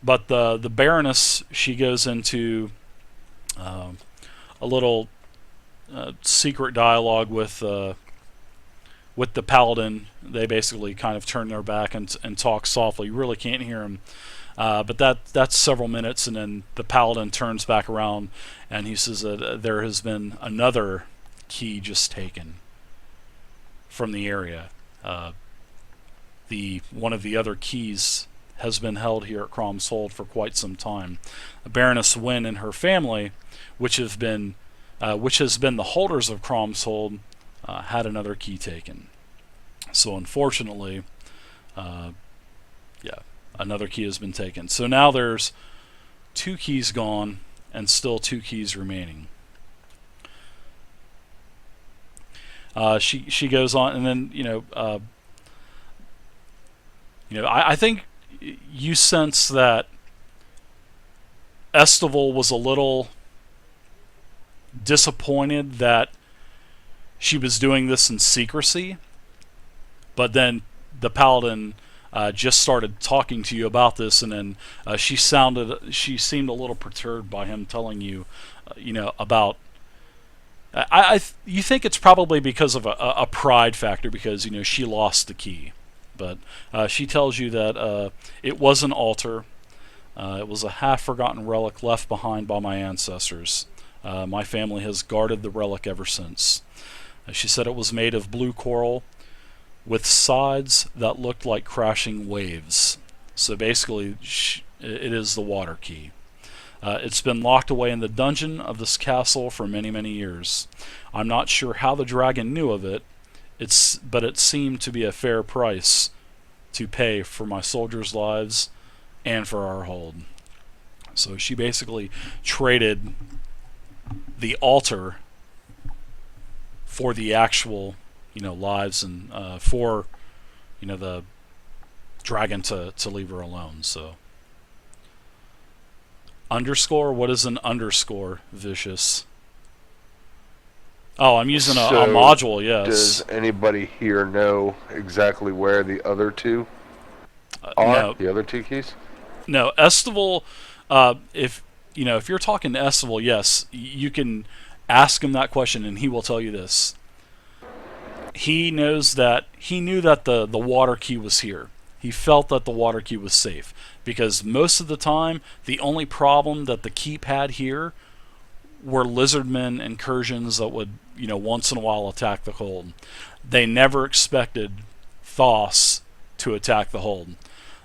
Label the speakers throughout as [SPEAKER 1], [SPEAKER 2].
[SPEAKER 1] But the Baroness, she goes into uh, a little secret dialogue with the paladin. They basically kind of turn their back and talk softly. You really can't hear them. But that's several minutes, and then the paladin turns back around and he says that there has been another key just taken from the area. The one of the other keys has been held here at Crom's Hold for quite some time. Baroness Wynn and her family, which has been the holders of Crom's Hold, had another key taken. So unfortunately, uh, yeah, another key has been taken. So now there's 2 keys gone and still 2 keys remaining. She goes on, and then I think you sense that Estival was a little disappointed that she was doing this in secrecy, but then the paladin just started talking to you about this, and then she seemed a little perturbed by him telling you, about. You think it's probably because of a pride factor, because she lost the key, but she tells you that it was an altar. It was a half-forgotten relic left behind by my ancestors. My family has guarded the relic ever since. She said it was made of blue coral with sides that looked like crashing waves. So basically, it is the water key. It's been locked away in the dungeon of this castle for many, many years. I'm not sure how the dragon knew of it, but it seemed to be a fair price to pay for my soldiers' lives and for our hold. So she basically traded the altar for the actual, lives, and for, the dragon to leave her alone. So underscore. What is an underscore, Vicious? Oh, I'm using a
[SPEAKER 2] So,
[SPEAKER 1] module. Yes.
[SPEAKER 2] does anybody here know exactly where the other 2 are?
[SPEAKER 1] No,
[SPEAKER 2] The other 2 keys?
[SPEAKER 1] no. Estival. If you're talking to Estival, yes, you can ask him that question, and he will tell you this. He knew that the water key was here. He felt that the water key was safe, because most of the time the only problem that the keep had here were lizardmen incursions that would once in a while attack the hold. They never expected Thos to attack the hold.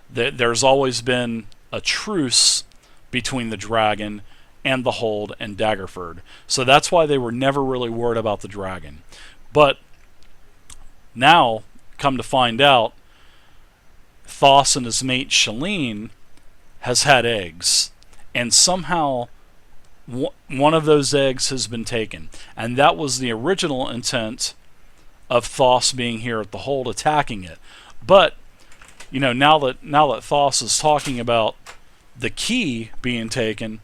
[SPEAKER 1] There's always been a truce between the dragon and the hold and Daggerford, so that's why they were never really worried about the dragon. But now, come to find out, Thos and his mate Shalene has had eggs, and somehow one of those eggs has been taken, and that was the original intent of Thos being here at the hold attacking it. But now that Thos is talking about the key being taken,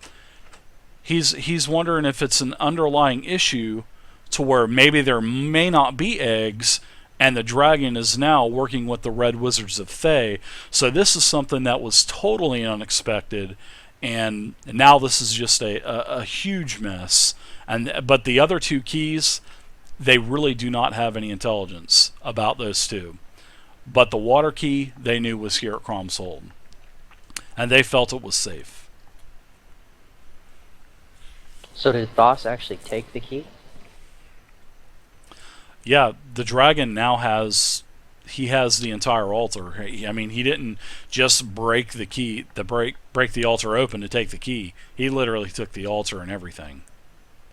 [SPEAKER 1] he's wondering if it's an underlying issue to where maybe there may not be eggs, and the dragon is now working with the Red Wizards of Thay. So this is something that was totally unexpected, and now this is just a huge mess. But the other 2 keys, they really do not have any intelligence about those 2. But the water key, they knew was here at Crom's Hold, and they felt it was safe.
[SPEAKER 3] So did Thos actually take the key?
[SPEAKER 1] Yeah, the dragon now has the entire altar. I mean, he didn't just break the key, break the altar open to take the key. He literally took the altar and everything.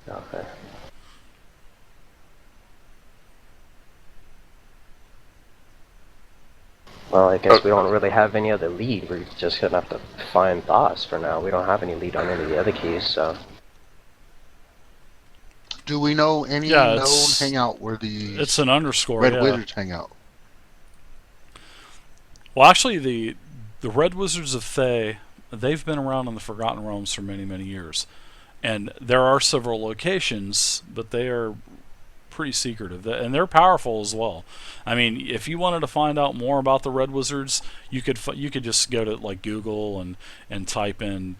[SPEAKER 3] Okay. Well, I guess we don't really have any other lead. We're just gonna have to find Thos for now. We don't have any lead on any of the other keys, so.
[SPEAKER 4] Do we know any known hangout where the
[SPEAKER 1] It's an underscore.
[SPEAKER 4] Red Wizards hang out?
[SPEAKER 1] Well, actually, the Red Wizards of Thay, they've been around in the Forgotten Realms for many, many years, and there are several locations, but they are pretty secretive, and they're powerful as well. I mean, if you wanted to find out more about the Red Wizards, you could just go to like Google and type in,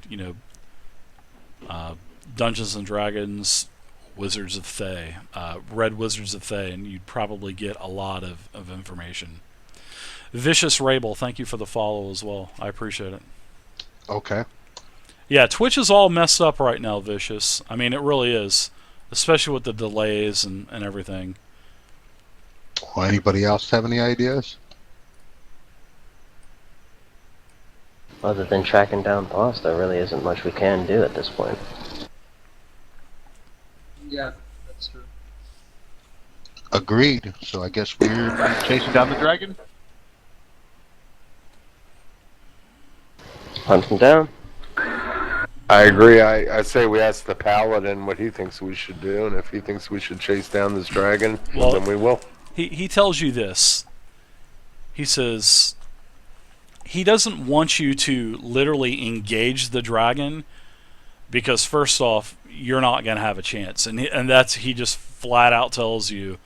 [SPEAKER 1] Dungeons and Dragons, Wizards of Thay, Red Wizards of Thay, and you'd probably get a lot of information. Vicious Rabel, thank you for the follow as well. I appreciate it.
[SPEAKER 4] Okay.
[SPEAKER 1] Yeah, Twitch is all messed up right now, Vicious. I mean, it really is. Especially with the delays and everything.
[SPEAKER 4] Well, anybody else have any ideas?
[SPEAKER 3] Other than tracking down boss, there really isn't much we can do at this point.
[SPEAKER 5] Yeah, that's true.
[SPEAKER 4] Agreed. So I guess we're chasing down the dragon?
[SPEAKER 3] Hunt him down.
[SPEAKER 2] I agree. I say we ask the paladin what he thinks we should do, and if he thinks we should chase down this dragon,
[SPEAKER 1] Well,
[SPEAKER 2] then we will.
[SPEAKER 1] He tells you this. He says he doesn't want you to literally engage the dragon because first off, you're not going to have a chance, and he just flat out tells you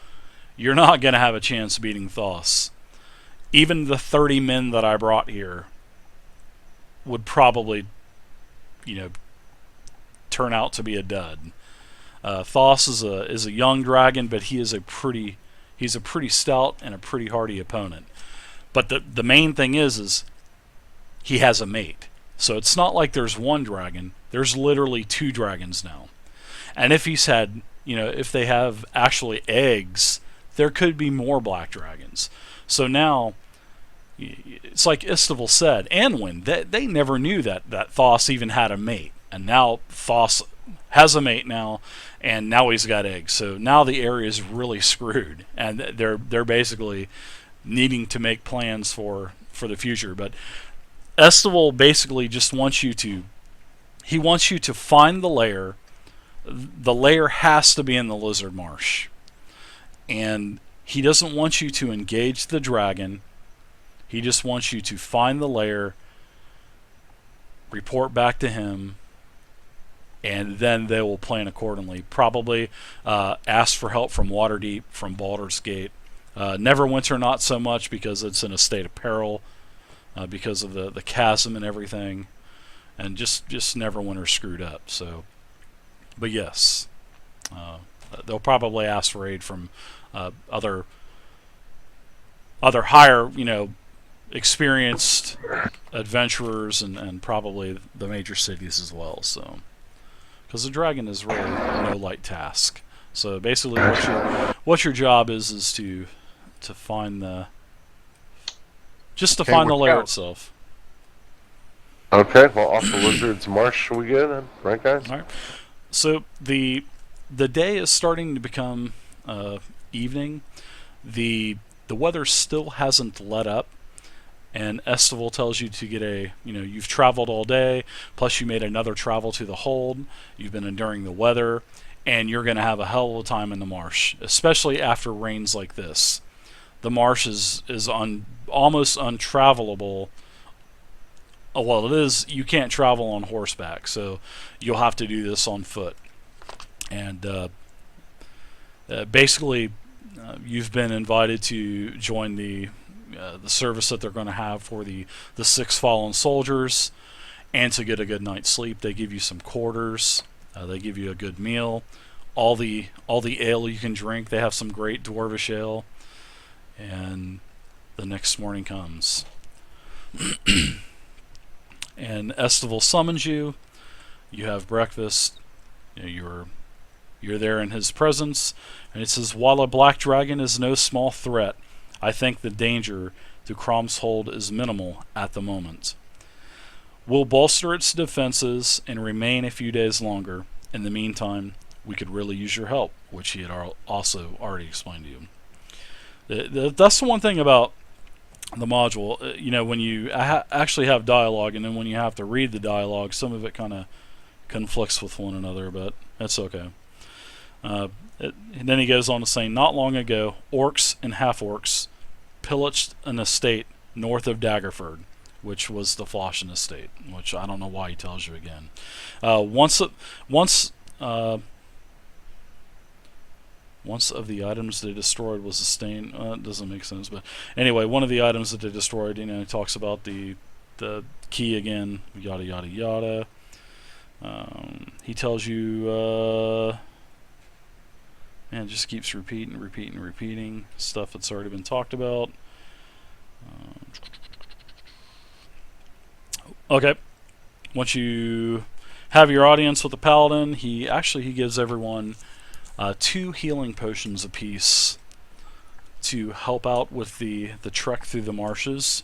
[SPEAKER 1] you're not going to have a chance beating Thoth. Even the 30 men that I brought here would probably, turn out to be a dud. Thoth is a young dragon, but he's a pretty stout and a pretty hardy opponent. But the main thing is he has a mate. So it's not like there's one dragon. There's literally 2 dragons now. And if he's had, if they have actually eggs, there could be more black dragons. So now, it's like Istival said, Anwin, they never knew that Thoth even had a mate. And now Thoth has a mate now, and now he's got eggs. So now the area is really screwed. And they're basically needing to make plans for the future. But Estival basically just wants you to find the lair. The lair has to be in the Lizard Marsh. And he doesn't want you to engage the dragon. He just wants you to find the lair, report back to him, and then they will plan accordingly. Probably ask for help from Waterdeep, from Baldur's Gate. Neverwinter not so much because it's in a state of peril because of the chasm and everything. And just Neverwinter screwed up. So, but yes, they'll probably ask for aid from other higher, experienced adventurers and probably the major cities as well. So, because the dragon is really no light task. So basically, what your job is to find the find the lair itself.
[SPEAKER 2] Okay, well, off the Lizard's Marsh we go then, right, guys?
[SPEAKER 1] All right. So the day is starting to become evening. The weather still hasn't let up, and Estival tells you to get you've traveled all day, plus you made another travel to the hold. You've been enduring the weather, and you're going to have a hell of a time in the marsh, especially after rains like this. The marsh is almost untravelable. Well, it is. You can't travel on horseback, so you'll have to do this on foot. And basically, you've been invited to join the service that they're going to have for the 6 fallen soldiers, and to get a good night's sleep. They give you some quarters. They give you a good meal. All the ale you can drink. They have some great dwarvish ale. And the next morning comes. And Estival summons you. You have breakfast. You're there in his presence, and it says, "While a black dragon is no small threat, I think the danger to Crom's Hold is minimal at the moment. We'll bolster its defenses and remain a few days longer. In the meantime, we could really use your help," which he had also already explained to you. That's the one thing about the module, when you actually have dialogue, and then when you have to read the dialogue, some of it kind of conflicts with one another, but that's okay. And then he goes on to say, "Not long ago, orcs and half-orcs pillaged an estate north of Daggerford," which was the Floshin estate, which I don't know why he tells you again. Once Once of the items they destroyed was a stain. It doesn't make sense, but anyway, one of the items that they destroyed, it talks about the key again, yada yada yada. He tells you, and it just keeps repeating stuff that's already been talked about. Okay, once you have your audience with the paladin, he gives everyone 2 healing potions apiece to help out with the trek through the marshes.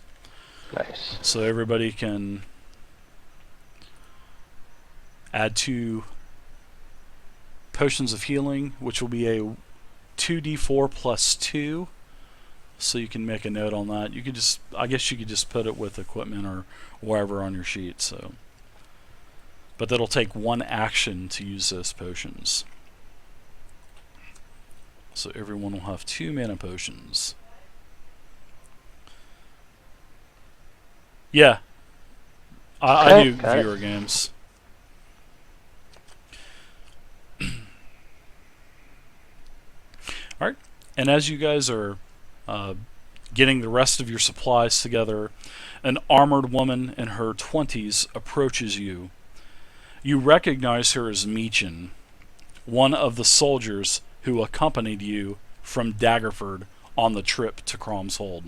[SPEAKER 3] Nice.
[SPEAKER 1] So everybody can add 2 potions of healing, which will be a 2d4 plus 2. So you can make a note on that. I guess you could just put it with equipment or wherever on your sheet. So, but that'll take 1 action to use those potions. So everyone will have 2 mana potions. Yeah, I do viewer games. Alright, and as you guys are getting the rest of your supplies together, an armored woman in her 20s approaches you. You recognize her as Meechin, one of the soldiers who accompanied you from Daggerford on the trip to Crom's Hold.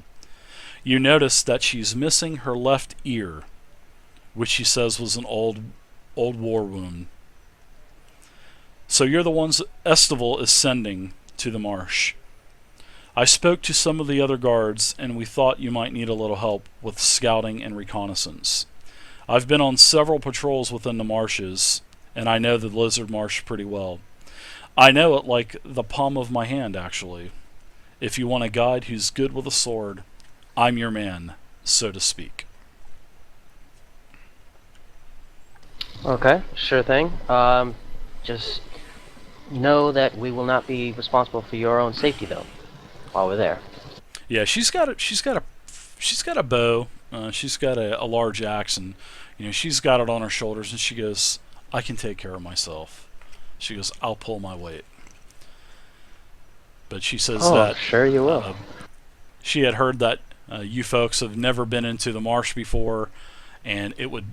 [SPEAKER 1] You notice that she's missing her left ear, which she says was an old war wound. So you're the ones Estival is sending to the marsh. I spoke to some of the other guards, and we thought you might need a little help with scouting and reconnaissance. I've been on several patrols within the marshes, and I know the Lizard Marsh pretty well. I know it like the palm of my hand, actually. If you want a guide who's good with a sword, I'm your man, so to speak.
[SPEAKER 3] Okay, sure thing. Just know that we will not be responsible for your own safety, though, while we're there.
[SPEAKER 1] Yeah, she's got a bow. She's got a large axe, and she's got it on her shoulders. And she goes, "I can take care of myself." She goes, "I'll pull my weight." But she says that
[SPEAKER 3] sure you will.
[SPEAKER 1] She had heard that you folks have never been into the marsh before, and it would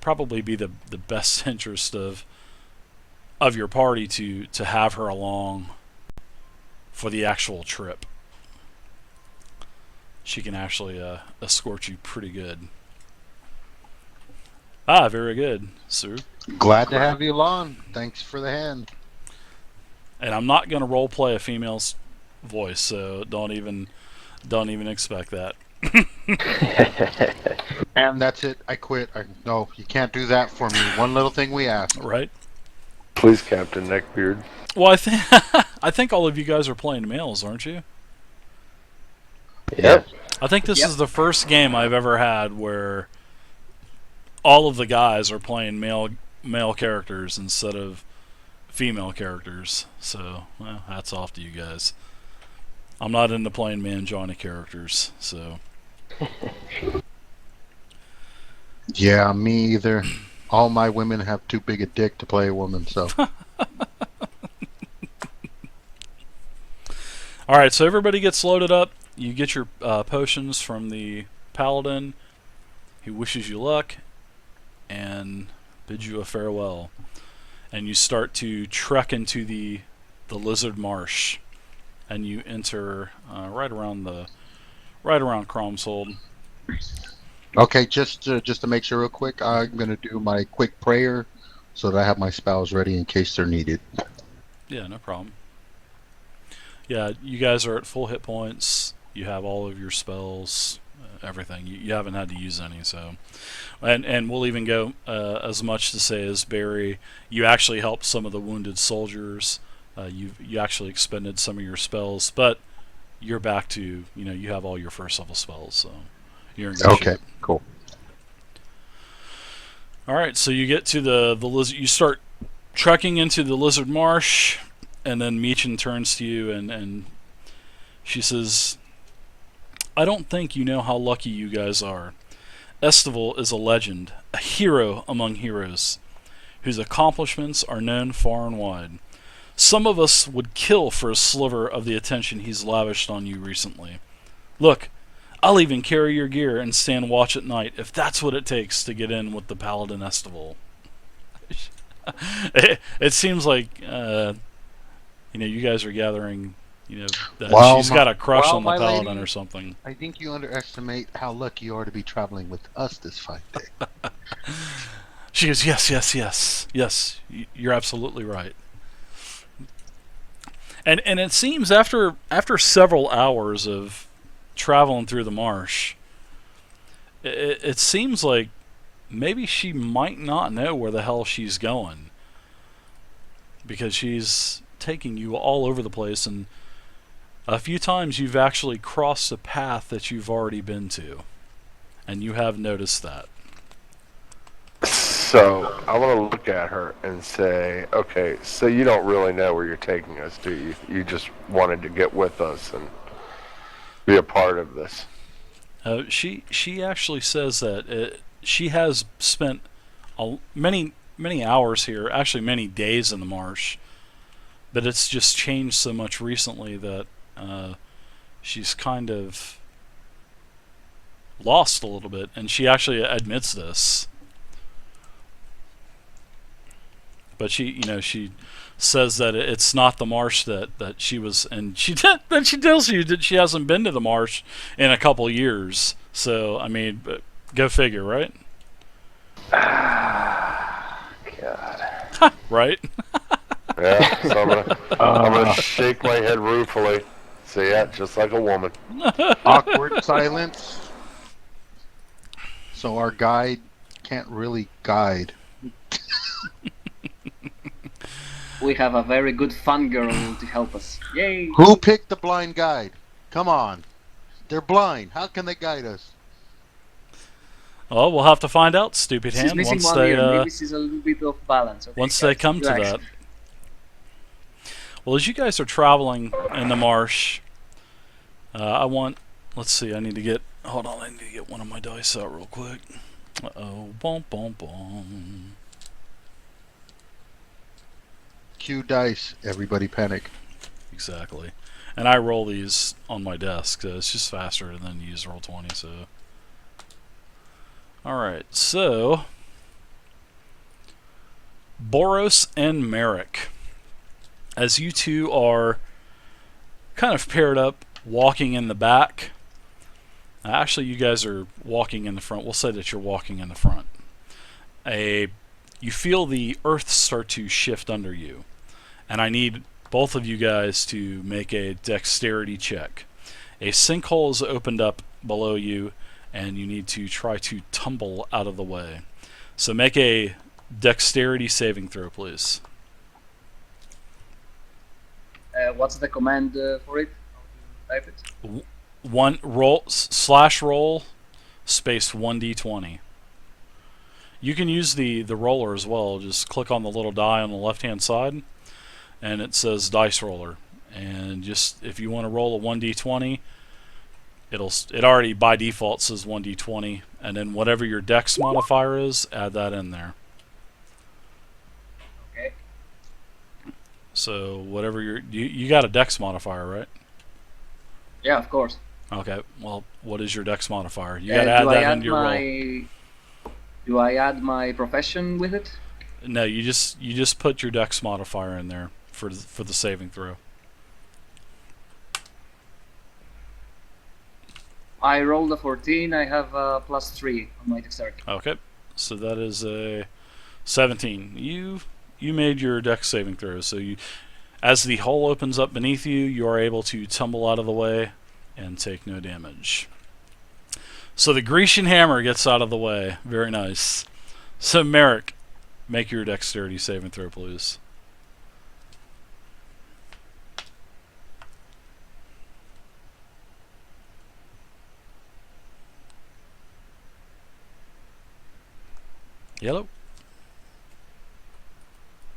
[SPEAKER 1] probably be the best interest of your party to have her along for the actual trip. She can actually escort you pretty good. Ah, very good, sir.
[SPEAKER 4] Glad to have you along. Thanks for the hand.
[SPEAKER 1] And I'm not going to role play a female's voice, so don't even expect that.
[SPEAKER 4] And that's it. I quit. No, you can't do that for me. One little thing we ask.
[SPEAKER 1] Right?
[SPEAKER 2] Please, Captain Neckbeard.
[SPEAKER 1] Well, I think all of you guys are playing males, aren't you?
[SPEAKER 3] Yep.
[SPEAKER 1] I think this is the first game I've ever had where all of the guys are playing male characters instead of female characters. So, well, hats off to you guys. I'm not into playing man Johnny characters, so.
[SPEAKER 4] Yeah, me either. All my women have too big a dick to play a woman, so.
[SPEAKER 1] Alright, so everybody gets loaded up. You get your potions from the paladin. He wishes you luck and bids you a farewell. And you start to trek into the Lizard Marsh. And you enter right around Crom's Hold.
[SPEAKER 4] Okay, just to make sure real quick, I'm going to do my quick prayer so that I have my spells ready in case they're needed.
[SPEAKER 1] Yeah, no problem. Yeah, you guys are at full hit points. You have all of your spells, everything. You haven't had to use any, so. And we'll even go as much to say as Barry, you actually helped some of the wounded soldiers. You actually expended some of your spells, but you're back to, you have all your first level spells, so you're in good shape.
[SPEAKER 4] Okay, cool.
[SPEAKER 1] Alright, so you get to the lizard, you start trekking into the Lizard Marsh, and then Meechin turns to you and she says, "I don't think you know how lucky you guys are. Estival is a legend, a hero among heroes, whose accomplishments are known far and wide. Some of us would kill for a sliver of the attention he's lavished on you recently. Look, I'll even carry your gear and stand watch at night if that's what it takes to get in with the Paladin Estival. It seems like, you guys are gathering, that
[SPEAKER 4] Well,
[SPEAKER 1] she's got a crush
[SPEAKER 4] well,
[SPEAKER 1] on the
[SPEAKER 4] my
[SPEAKER 1] Paladin
[SPEAKER 4] lady-
[SPEAKER 1] or something.
[SPEAKER 4] I think you underestimate how lucky you are to be traveling with us this fight day.
[SPEAKER 1] She goes, yes, you're absolutely right. And it seems after several hours of traveling through the marsh, it seems like maybe she might not know where the hell she's going, because she's taking you all over the place, and a few times you've actually crossed a path that you've already been to, and you have noticed that.
[SPEAKER 2] So I want to look at her and say, okay, so you don't really know where you're taking us, do you? You just wanted to get with us and be a part of this.
[SPEAKER 1] She actually says that she has spent many hours here, actually many days in the marsh, but it's just changed so much recently that she's kind of lost a little bit, and she actually admits this. But she says that it's not the marsh that she was, and then she tells you that she hasn't been to the marsh in a couple years. So I mean, go figure, right?
[SPEAKER 2] God.
[SPEAKER 1] Right?
[SPEAKER 2] Yeah, so I'm gonna shake my head ruefully. Say, yeah, just like a woman.
[SPEAKER 4] Awkward silence. So our guide can't really guide.
[SPEAKER 5] We have a very good fun girl to help us. Yay!
[SPEAKER 4] Who picked the blind guide? Come on. They're blind. How can they guide us?
[SPEAKER 1] Well, we'll have to find out, stupid
[SPEAKER 5] She's
[SPEAKER 1] hand,
[SPEAKER 5] missing
[SPEAKER 1] once
[SPEAKER 5] one
[SPEAKER 1] they
[SPEAKER 5] ear. Maybe she's a little bit off balance. Okay,
[SPEAKER 1] once they
[SPEAKER 5] guys,
[SPEAKER 1] come to
[SPEAKER 5] relax.
[SPEAKER 1] that. Well, as you guys are traveling in the marsh, let's see, hold on, I need to get one of my dice out real quick. Uh-oh, bom bom bom.
[SPEAKER 4] Cue dice. Everybody panic.
[SPEAKER 1] Exactly. And I roll these on my desk, so it's just faster than use Roll20, so. Alright, so Boros and Merrick, as you two are kind of paired up, walking in the back. Actually, you guys are walking in the front. We'll say that you're walking in the front. You feel the earth start to shift under you, and I need both of you guys to make a dexterity check. A sinkhole has opened up below you, and you need to try to tumble out of the way. So make a dexterity saving throw, please.
[SPEAKER 5] What's the command for it? How to type it?
[SPEAKER 1] Roll space 1d20. You can use the roller as well. Just click on the little die on the left hand side, and it says dice roller. And just if you want to roll a 1d20, it already by default says 1d20, and then whatever your dex modifier is, add that in there.
[SPEAKER 5] Okay.
[SPEAKER 1] So whatever you got a dex modifier, right?
[SPEAKER 5] Yeah, of course.
[SPEAKER 1] Okay. Well, what is your dex modifier? You got to add that into your roll.
[SPEAKER 5] Do I add my profession with it?
[SPEAKER 1] No, you just put your dex modifier in there for the saving throw.
[SPEAKER 5] I rolled a 14. I have a +3 on my dexterity.
[SPEAKER 1] Okay, so that is a 17. You made your dex saving throw. So as the hole opens up beneath you, you are able to tumble out of the way and take no damage. So the Grecian hammer gets out of the way. Very nice. So Merrick, make your dexterity saving throw, please. Yellow.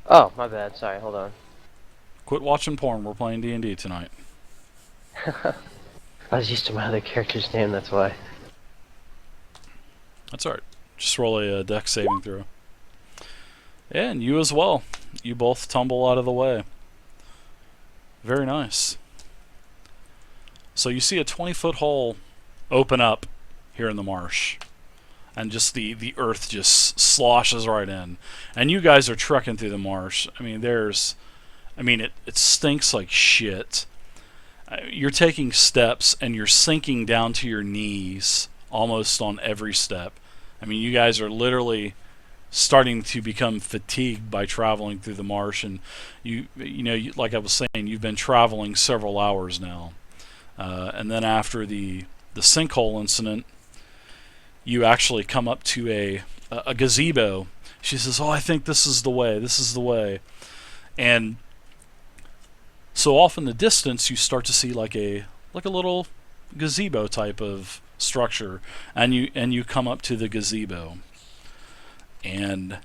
[SPEAKER 3] Oh, my bad. Sorry, hold on.
[SPEAKER 1] Quit watching porn. We're playing D&D tonight.
[SPEAKER 3] I was used to my other character's name, that's why.
[SPEAKER 1] That's alright. Just roll a dex saving throw. And you as well. You both tumble out of the way. Very nice. So you see a 20-foot hole open up here in the marsh. And just the earth just sloshes right in. And you guys are trekking through the marsh. I mean, it stinks like shit. You're taking steps and you're sinking down to your knees almost on every step. I mean, you guys are literally starting to become fatigued by traveling through the marsh, and like I was saying, you've been traveling several hours now. And then after the sinkhole incident, you actually come up to a gazebo. She says, "Oh, I think this is the way. This is the way." And so off in the distance, you start to see like a little gazebo type of structure, and you come up to the gazebo, and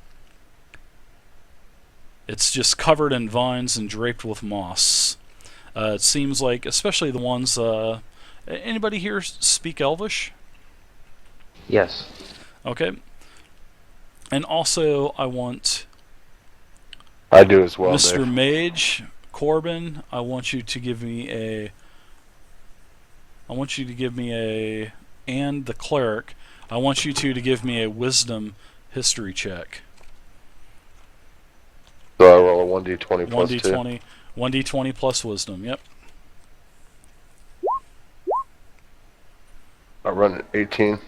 [SPEAKER 1] it's just covered in vines and draped with moss. It seems like, especially the ones. Anybody here speak Elvish?
[SPEAKER 3] Yes.
[SPEAKER 1] Okay. And also, I want
[SPEAKER 2] I do as well,
[SPEAKER 1] Mr.
[SPEAKER 2] Dave.
[SPEAKER 1] Mage Corbin. I want you to give me and the cleric. I want you two to give me a wisdom history check.
[SPEAKER 2] So I roll a 1d20 plus 2.
[SPEAKER 1] 1d20, 1d20 plus wisdom. Yep.
[SPEAKER 2] I run an 18.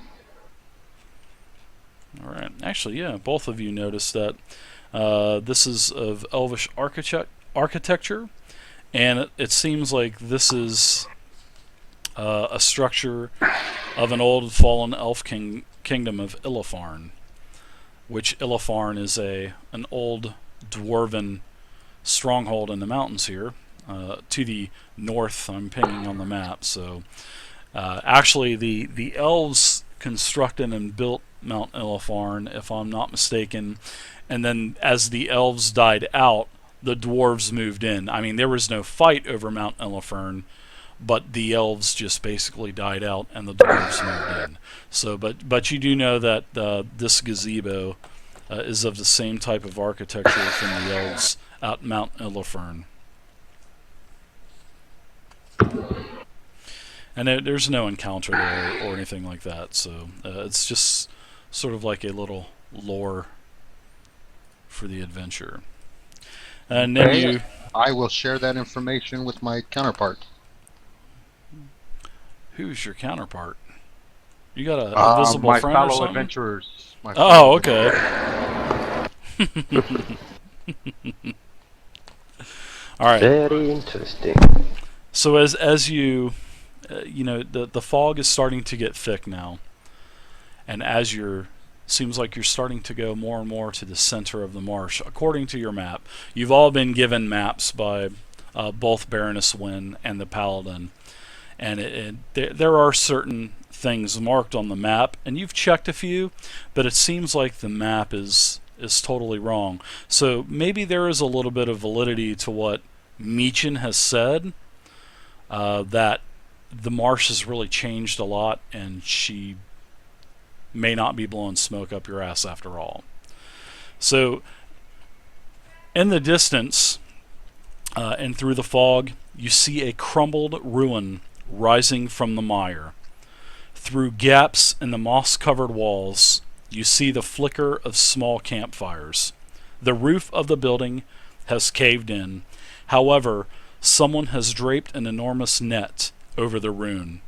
[SPEAKER 1] All right. Actually, yeah, both of you noticed that this is of Elvish architecture, and it seems like this is a structure of an old fallen elf kingdom of Illifarn, which Illifarn is an old dwarven stronghold in the mountains here to the north. I'm pinging on the map. So actually, the elves constructed and built Mount Illifarn, if I'm not mistaken, and then as the elves died out, the dwarves moved in. I mean, there was no fight over Mount Illifarn, but the elves just basically died out and the dwarves moved in. So, but you do know that this gazebo is of the same type of architecture from the elves at Mount Illifarn. And there's no encounter there or anything like that, so it's just sort of like a little lore for the adventure. And then
[SPEAKER 4] Okay. I will share that information with my counterpart.
[SPEAKER 1] Who's your counterpart? You got a invisible
[SPEAKER 4] my
[SPEAKER 1] friend or
[SPEAKER 4] fellow
[SPEAKER 1] something?
[SPEAKER 4] adventurers. My
[SPEAKER 1] Oh,
[SPEAKER 4] fellow
[SPEAKER 1] okay. All right.
[SPEAKER 3] Very interesting.
[SPEAKER 1] So as you, the fog is starting to get thick now, and as seems like you're starting to go more and more to the center of the marsh, according to your map. You've all been given maps by both Baroness Wynn and the Paladin, and there are certain things marked on the map, and you've checked a few, but it seems like the map is totally wrong. So maybe there is a little bit of validity to what Meechin has said, that the marsh has really changed a lot, and she may not be blowing smoke up your ass after all. So, in the distance, and through the fog, you see a crumbled ruin rising from the mire. Through gaps in the moss-covered walls, you see the flicker of small campfires. The roof of the building has caved in. However, someone has draped an enormous net over the ruin.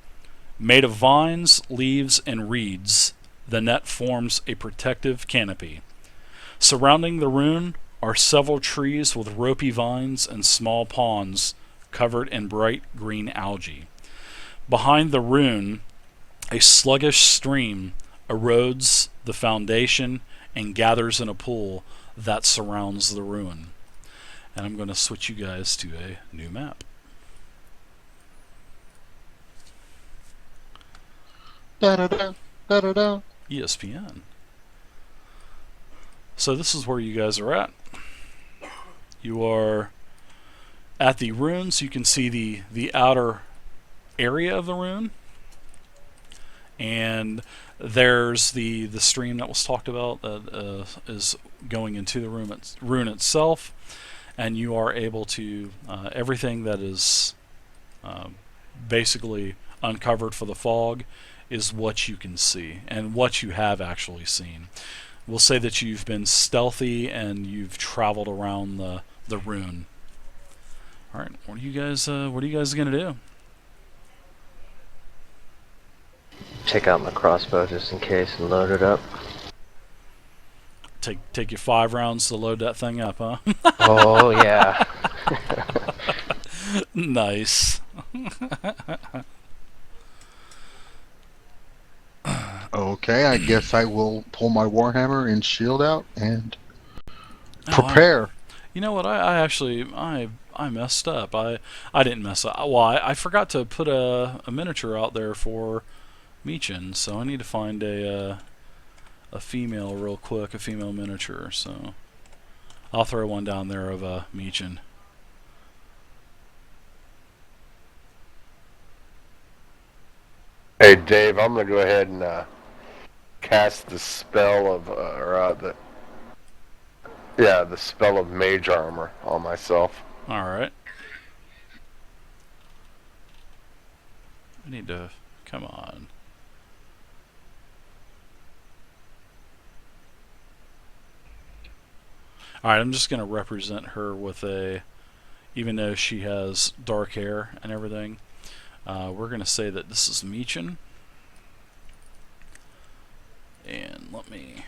[SPEAKER 1] Made of vines, leaves, and reeds, the net forms a protective canopy. Surrounding the ruin are several trees with ropey vines and small ponds covered in bright green algae. Behind the ruin, a sluggish stream erodes the foundation and gathers in a pool that surrounds the ruin. And I'm going to switch you guys to a new map.
[SPEAKER 4] Da-da-da, da-da-da.
[SPEAKER 1] ESPN. So this is where you guys are at. You are at the ruins. You can see the outer area of the ruin, and there's the stream that was talked about that is going into the ruin itself. and you are able to everything that is basically uncovered for the fog is what you can see and what you have actually seen. We'll say that you've been stealthy and you've traveled around the rune. All right, what are you guys gonna do?
[SPEAKER 3] Take out my crossbow just in case and load it up.
[SPEAKER 1] Take you 5 rounds to load that thing up, huh?
[SPEAKER 3] Oh yeah.
[SPEAKER 1] Nice.
[SPEAKER 4] Okay, I guess I will pull my warhammer and shield out and
[SPEAKER 1] Oh,
[SPEAKER 4] prepare.
[SPEAKER 1] you know what? I actually I messed up. I didn't mess up. Well, I forgot to put a miniature out there for Meechin, so I need to find a female real quick, a female miniature. So I'll throw one down there of Meechin.
[SPEAKER 2] Hey, Dave, I'm gonna go ahead and cast the spell of the spell of mage armor on myself.
[SPEAKER 1] All right. I need to come on. All right, I'm just gonna represent her with even though she has dark hair and everything. We're gonna say that this is Meechin, and let me.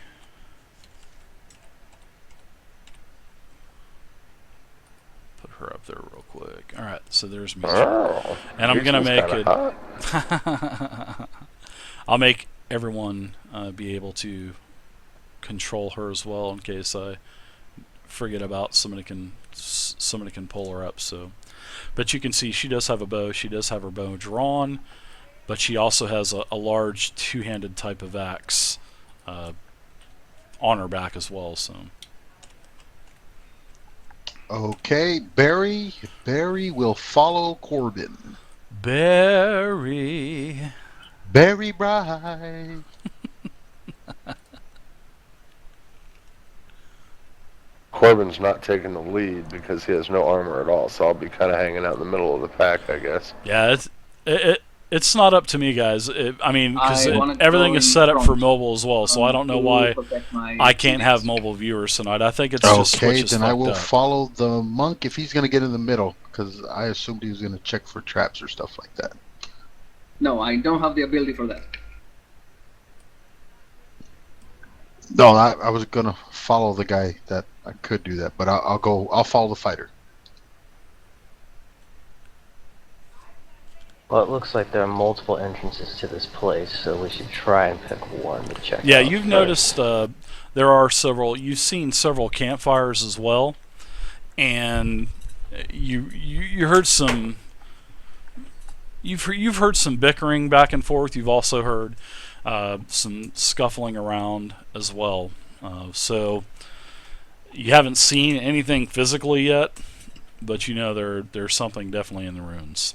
[SPEAKER 1] Put her up there real quick. All right, so there's Meechin,
[SPEAKER 2] Oh,
[SPEAKER 1] and I'm gonna make
[SPEAKER 2] kinda
[SPEAKER 1] it.
[SPEAKER 2] hot.
[SPEAKER 1] I'll make everyone be able to control her as well in case I forget about somebody can pull her up. So, but you can see she does have a bow. She does have her bow drawn, but she also has a large two-handed type of axe on her back as well. So.
[SPEAKER 4] Okay, Barry will follow Corbin.
[SPEAKER 1] Barry.
[SPEAKER 4] Barry Bright.
[SPEAKER 2] Corbin's not taking the lead because he has no armor at all, so I'll be kind of hanging out in the middle of the pack, I guess.
[SPEAKER 1] Yeah, it's not up to me, guys. I mean, because
[SPEAKER 5] I wanted to
[SPEAKER 1] everything
[SPEAKER 5] go
[SPEAKER 1] is
[SPEAKER 5] in
[SPEAKER 1] set up for
[SPEAKER 5] front,
[SPEAKER 1] mobile as well, so I don't know why
[SPEAKER 5] to protect my
[SPEAKER 1] I can't have
[SPEAKER 5] teammates.
[SPEAKER 1] mobile viewers tonight. I think it's just
[SPEAKER 4] Okay,
[SPEAKER 1] switches
[SPEAKER 4] then I
[SPEAKER 1] fucked
[SPEAKER 4] will
[SPEAKER 1] up.
[SPEAKER 4] follow the monk if he's going to get in the middle, because I assumed he was going to check for traps or stuff like that.
[SPEAKER 5] No, I don't have the ability for that.
[SPEAKER 4] No, I was going to follow the guy that I could do that, but I'll follow the fighter.
[SPEAKER 3] Well, it looks like there are multiple entrances to this place, so we should try and pick one to check
[SPEAKER 1] Yeah,
[SPEAKER 3] out
[SPEAKER 1] you've
[SPEAKER 3] first.
[SPEAKER 1] noticed there are several. You've seen several campfires as well, and you heard some. You've heard some bickering back and forth. You've also heard some scuffling around as well. So you haven't seen anything physically yet, but you know there's something definitely in the ruins.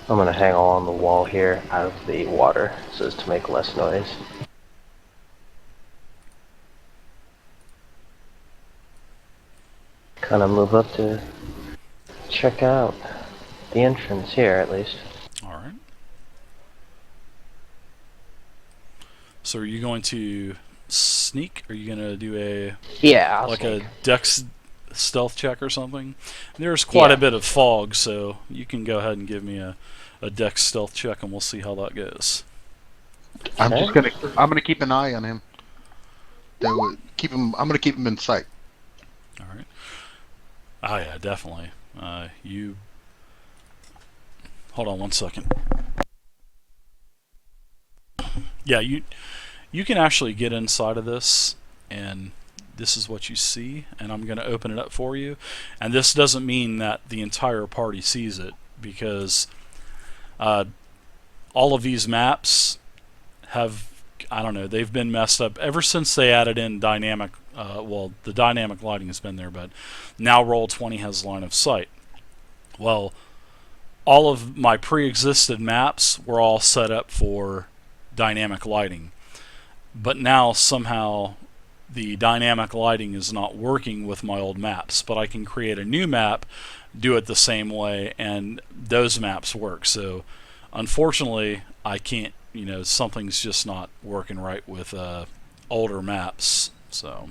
[SPEAKER 3] I'm gonna hang along the wall here, out of the water, so as to make less noise. Kind of move up to check out the entrance here, at least.
[SPEAKER 1] All right. So are you going to sneak? Are you going to do
[SPEAKER 3] Yeah, I'll
[SPEAKER 1] like
[SPEAKER 3] sneak.
[SPEAKER 1] a dex stealth check or something? There's quite
[SPEAKER 3] Yeah.
[SPEAKER 1] a bit of fog, so you can go ahead and give me a dex stealth check, and we'll see how that goes.
[SPEAKER 4] I'm
[SPEAKER 3] Okay.
[SPEAKER 4] gonna keep an eye on him. I'm gonna keep him in sight.
[SPEAKER 1] All right. Oh yeah, definitely. You hold on one second. Yeah, you can actually get inside of this, and this is what you see, and I'm going to open it up for you. And this doesn't mean that the entire party sees it, because all of these maps have, I don't know, they've been messed up ever since they added in dynamic. Well, the dynamic lighting has been there, but now Roll20 has line of sight. Well, all of my pre-existed maps were all set up for dynamic lighting, but now somehow the dynamic lighting is not working with my old maps, but I can create a new map, do it the same way, and those maps work. So unfortunately, I can't, something's just not working right with older maps. So